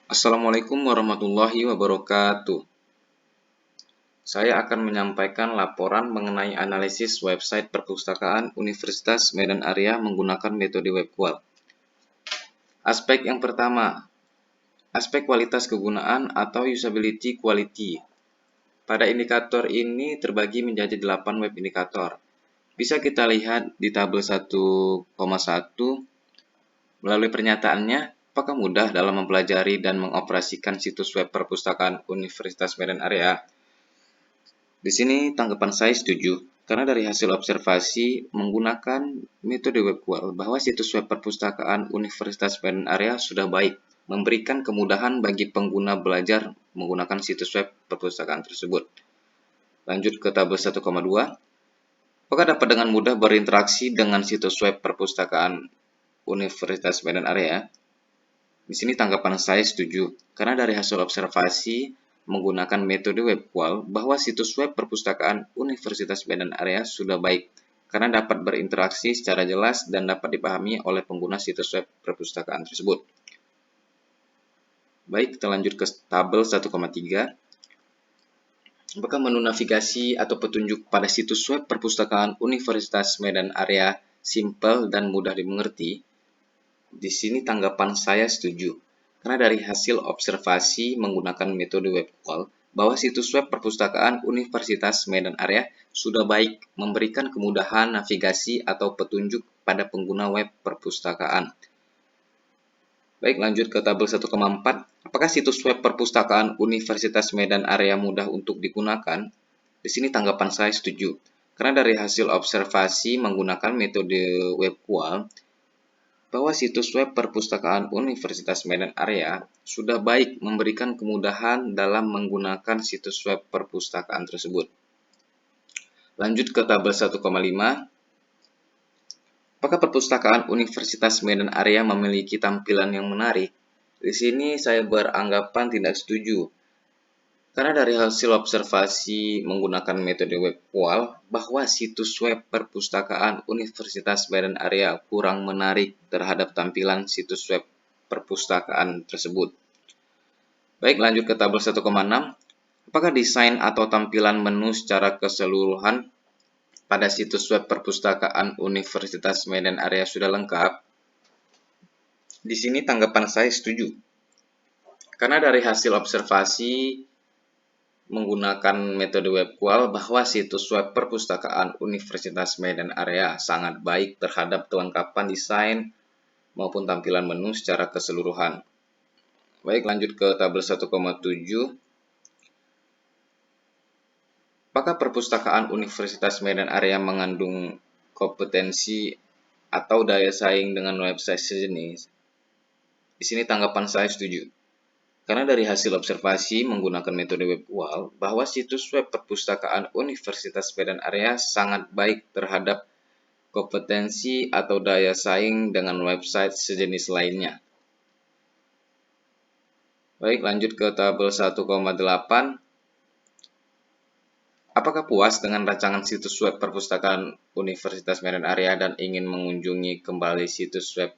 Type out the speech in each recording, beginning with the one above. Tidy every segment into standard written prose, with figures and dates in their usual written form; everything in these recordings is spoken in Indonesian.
Assalamualaikum warahmatullahi wabarakatuh. Saya akan menyampaikan laporan mengenai analisis website perpustakaan Universitas Medan Area menggunakan metode web qual. Aspek yang pertama, aspek kualitas kegunaan atau usability quality. Pada indikator ini terbagi menjadi 8 web indikator. Bisa kita lihat di tabel 1,1 melalui pernyataannya. Apakah mudah dalam mempelajari dan mengoperasikan situs web perpustakaan Universitas Medan Area? Di sini tanggapan saya setuju, karena dari hasil observasi menggunakan metode web qual bahwa situs web perpustakaan Universitas Medan Area sudah baik, memberikan kemudahan bagi pengguna belajar menggunakan situs web perpustakaan tersebut. Lanjut ke tabel 1,2. Apakah dapat dengan mudah berinteraksi dengan situs web perpustakaan Universitas Medan Area? Di sini tanggapan saya setuju, karena dari hasil observasi menggunakan metode web qual bahwa situs web perpustakaan Universitas Medan Area sudah baik, karena dapat berinteraksi secara jelas dan dapat dipahami oleh pengguna situs web perpustakaan tersebut. Baik, kita lanjut ke tabel 1,3. Apakah menu navigasi atau petunjuk pada situs web perpustakaan Universitas Medan Area simple dan mudah dimengerti? Di sini tanggapan saya setuju, karena dari hasil observasi menggunakan metode web qual bahwa situs web perpustakaan Universitas Medan Area sudah baik, memberikan kemudahan navigasi atau petunjuk pada pengguna web perpustakaan. Baik, lanjut ke tabel 1,4. Apakah situs web perpustakaan Universitas Medan Area mudah untuk digunakan? Di sini tanggapan saya setuju, karena dari hasil observasi menggunakan metode web qual bahwa situs web perpustakaan Universitas Medan Area sudah baik, memberikan kemudahan dalam menggunakan situs web perpustakaan tersebut. Lanjut ke tabel 1,5. Apakah perpustakaan Universitas Medan Area memiliki tampilan yang menarik? Di sini saya beranggapan tidak setuju, karena dari hasil observasi menggunakan metode web qual bahwa situs web perpustakaan Universitas Medan Area kurang menarik terhadap tampilan situs web perpustakaan tersebut. Baik, lanjut ke tabel 1,6. Apakah desain atau tampilan menu secara keseluruhan pada situs web perpustakaan Universitas Medan Area sudah lengkap? Di sini tanggapan saya setuju, karena dari hasil observasi menggunakan metode web qual bahwa situs web perpustakaan Universitas Medan Area sangat baik terhadap kelengkapan desain maupun tampilan menu secara keseluruhan. Baik, lanjut ke tabel 1,7. Apakah perpustakaan Universitas Medan Area mengandung kompetensi atau daya saing dengan website sejenis? Di sini tanggapan saya setuju, karena dari hasil observasi menggunakan metode web qual bahwa situs web perpustakaan Universitas Medan Area sangat baik terhadap kompetensi atau daya saing dengan website sejenis lainnya. Baik, lanjut ke tabel 1,8. Apakah puas dengan rancangan situs web perpustakaan Universitas Medan Area dan ingin mengunjungi kembali situs web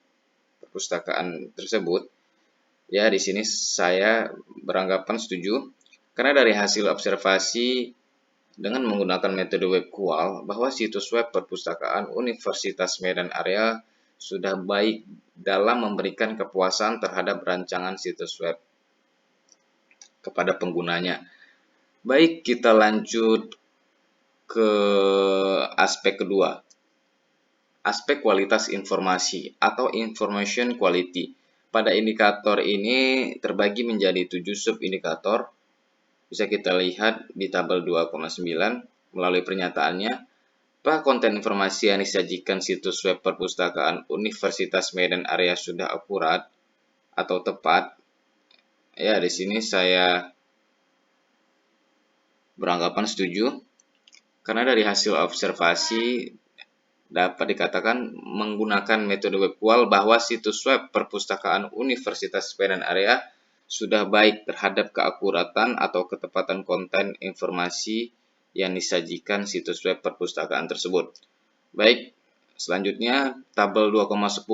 perpustakaan tersebut? Ya, di sini saya beranggapan setuju, karena dari hasil observasi dengan menggunakan metode web qual bahwa situs web perpustakaan Universitas Medan Area sudah baik dalam memberikan kepuasan terhadap rancangan situs web kepada penggunanya. Baik, kita lanjut ke aspek kedua, aspek kualitas informasi atau information quality. Pada indikator ini terbagi menjadi 7 sub-indikator. Bisa kita lihat di tabel 2,9 melalui pernyataannya. Apakah konten informasi yang disajikan situs web perpustakaan Universitas Medan Area sudah akurat atau tepat? Ya, di sini saya beranggapan setuju, karena dari hasil observasi dapat dikatakan menggunakan metode web qual bahwa situs web perpustakaan Universitas Medan Area sudah baik terhadap keakuratan atau ketepatan konten informasi yang disajikan situs web perpustakaan tersebut. Baik, selanjutnya tabel 2,10.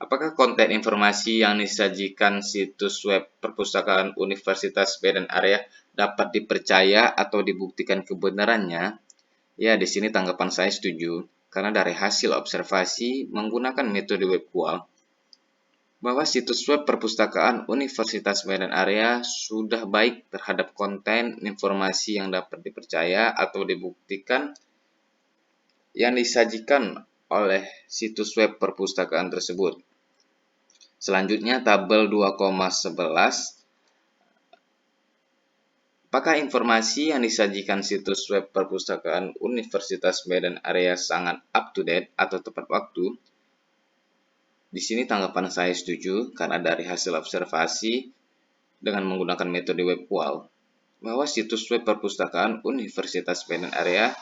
Apakah konten informasi yang disajikan situs web perpustakaan Universitas Medan Area dapat dipercaya atau dibuktikan kebenarannya? Ya, di sini tanggapan saya setuju, karena dari hasil observasi menggunakan metode web QUAL, bahwa situs web perpustakaan Universitas Medan Area sudah baik terhadap konten informasi yang dapat dipercaya atau dibuktikan yang disajikan oleh situs web perpustakaan tersebut. Selanjutnya, tabel 2,11. Apakah informasi yang disajikan situs web perpustakaan Universitas Medan Area sangat up-to-date atau tepat waktu? Di sini tanggapan saya setuju, karena dari hasil observasi dengan menggunakan metode web QUAL, bahwa situs web perpustakaan Universitas Medan Area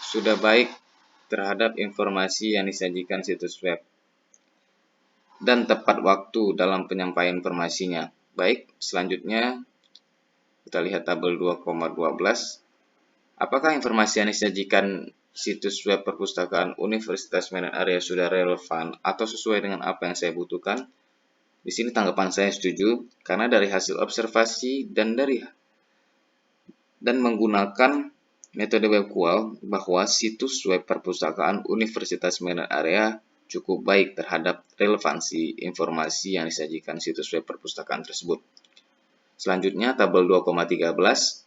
sudah baik terhadap informasi yang disajikan situs web dan tepat waktu dalam penyampaian informasinya. Baik, selanjutnya kita lihat tabel 2,12. Apakah informasi yang disajikan situs web perpustakaan Universitas Medan Area sudah relevan atau sesuai dengan apa yang saya butuhkan? Di sini tanggapan saya setuju, karena dari hasil observasi dan menggunakan metode web QUAL, bahwa situs web perpustakaan Universitas Medan Area cukup baik terhadap relevansi informasi yang disajikan situs web perpustakaan tersebut. Selanjutnya, tabel 2,13.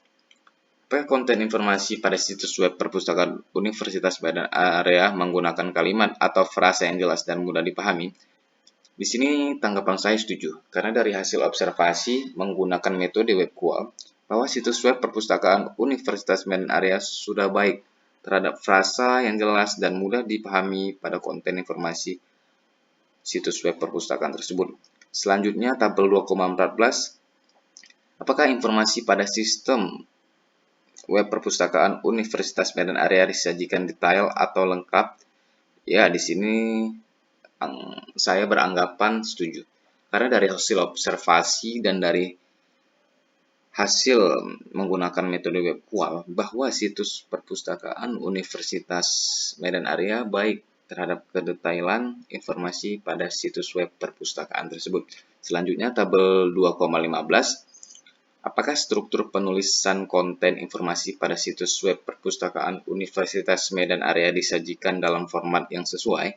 Apakah konten informasi pada situs web perpustakaan Universitas Medan Area menggunakan kalimat atau frasa yang jelas dan mudah dipahami? Di sini tanggapan saya setuju, karena dari hasil observasi menggunakan metode web QUAL, bahwa situs web perpustakaan Universitas Medan Area sudah baik terhadap frasa yang jelas dan mudah dipahami pada konten informasi situs web perpustakaan tersebut. Selanjutnya, tabel 2,14. Apakah informasi pada sistem web perpustakaan Universitas Medan Area disajikan detail atau lengkap? Ya, di sini saya beranggapan setuju. Karena dari hasil observasi dan dari hasil menggunakan metode web QUAL, bahwa situs perpustakaan Universitas Medan Area baik terhadap kedetailan informasi pada situs web perpustakaan tersebut. Selanjutnya, tabel 2,15. Apakah struktur penulisan konten informasi pada situs web perpustakaan Universitas Medan Area disajikan dalam format yang sesuai?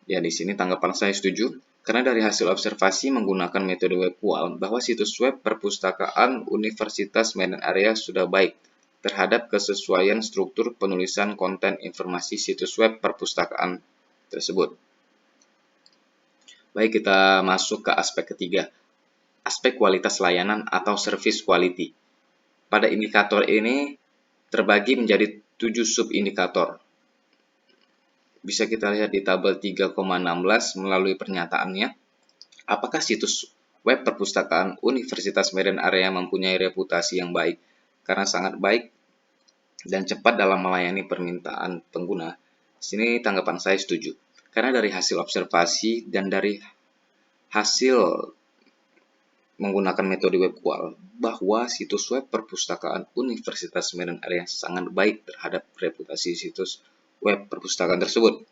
Ya, di sini tanggapan saya setuju, karena dari hasil observasi menggunakan metode web QUAL, bahwa situs web perpustakaan Universitas Medan Area sudah baik terhadap kesesuaian struktur penulisan konten informasi situs web perpustakaan tersebut. Baik, kita masuk ke aspek ketiga. Aspek kualitas layanan atau service quality. Pada indikator ini terbagi menjadi 7 sub-indikator. Bisa kita lihat di tabel 3,16 melalui pernyataannya. Apakah situs web perpustakaan Universitas Medan Area mempunyai reputasi yang baik karena sangat baik dan cepat dalam melayani permintaan pengguna? Di sini tanggapan saya setuju. Karena dari hasil observasi dan dari hasil menggunakan metode web QUAL, bahwa situs web perpustakaan Universitas Medan Area sangat baik terhadap reputasi situs web perpustakaan tersebut.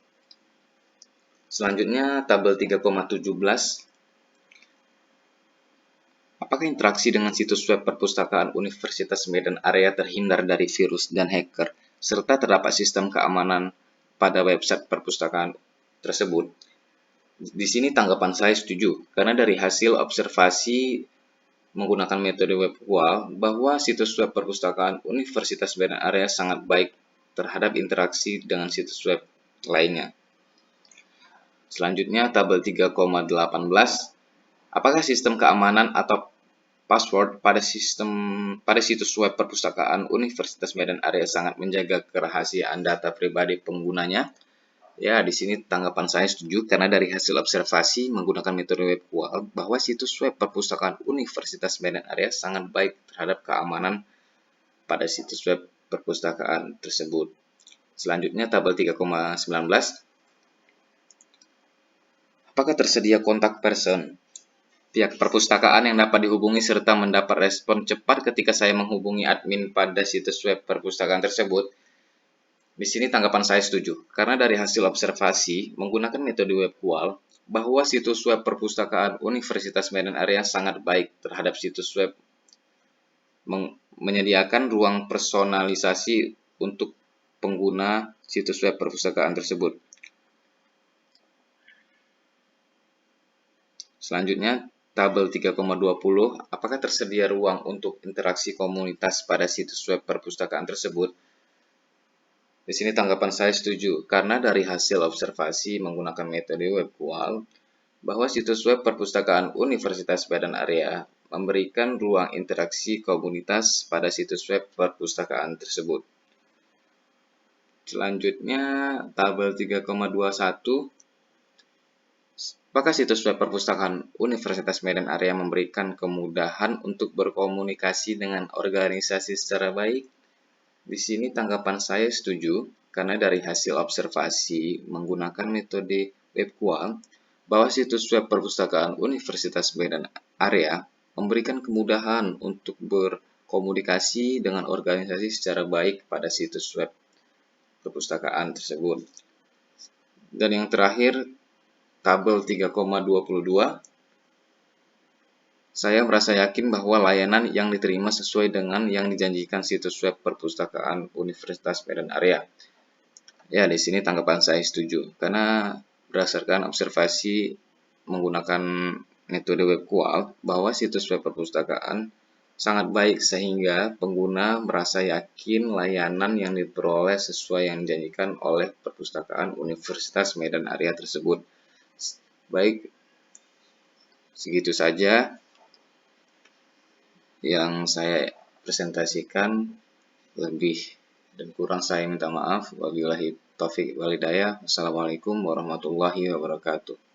Selanjutnya, tabel 3,17. Apakah interaksi dengan situs web perpustakaan Universitas Medan Area terhindar dari virus dan hacker, serta terdapat sistem keamanan pada website perpustakaan tersebut? Di sini tanggapan saya setuju, karena dari hasil observasi menggunakan metode web QUAL, bahwa situs web perpustakaan Universitas Medan Area sangat baik terhadap interaksi dengan situs web lainnya. Selanjutnya, tabel 3,18. Apakah sistem keamanan atau password pada situs web perpustakaan Universitas Medan Area sangat menjaga kerahasiaan data pribadi penggunanya? Ya, di sini tanggapan saya setuju, karena dari hasil observasi menggunakan metode web QUAL, bahwa situs web perpustakaan Universitas Medan Area sangat baik terhadap keamanan pada situs web perpustakaan tersebut. Selanjutnya, tabel 3,19. Apakah tersedia kontak person pihak perpustakaan yang dapat dihubungi serta mendapat respon cepat ketika saya menghubungi admin pada situs web perpustakaan tersebut? Di sini tanggapan saya setuju, karena dari hasil observasi menggunakan metode web QUAL, bahwa situs web perpustakaan Universitas Medan Area sangat baik terhadap situs web, menyediakan ruang personalisasi untuk pengguna situs web perpustakaan tersebut. Selanjutnya, tabel 3,20, apakah tersedia ruang untuk interaksi komunitas pada situs web perpustakaan tersebut? Di sini tanggapan saya setuju, karena dari hasil observasi menggunakan metode web qual, bahwa situs web perpustakaan Universitas Medan Area memberikan ruang interaksi komunitas pada situs web perpustakaan tersebut. Selanjutnya, tabel 3,21, apakah situs web perpustakaan Universitas Medan Area memberikan kemudahan untuk berkomunikasi dengan organisasi secara baik? Di sini tanggapan saya setuju, karena dari hasil observasi menggunakan metode web qual, bahwa situs web perpustakaan Universitas Medan Area memberikan kemudahan untuk berkomunikasi dengan organisasi secara baik pada situs web perpustakaan tersebut. Dan yang terakhir, tabel 3,22, saya merasa yakin bahwa layanan yang diterima sesuai dengan yang dijanjikan situs web perpustakaan Universitas Medan Area. Ya, di sini tanggapan saya setuju, karena berdasarkan observasi menggunakan metode web qual, bahwa situs web perpustakaan sangat baik sehingga pengguna merasa yakin layanan yang diperoleh sesuai yang dijanjikan oleh perpustakaan Universitas Medan Area tersebut. Baik, segitu saja yang saya presentasikan. Lebih dan kurang saya minta maaf. Wabillahi taufiq wal hidayah. Wassalamualaikum warahmatullahi wabarakatuh.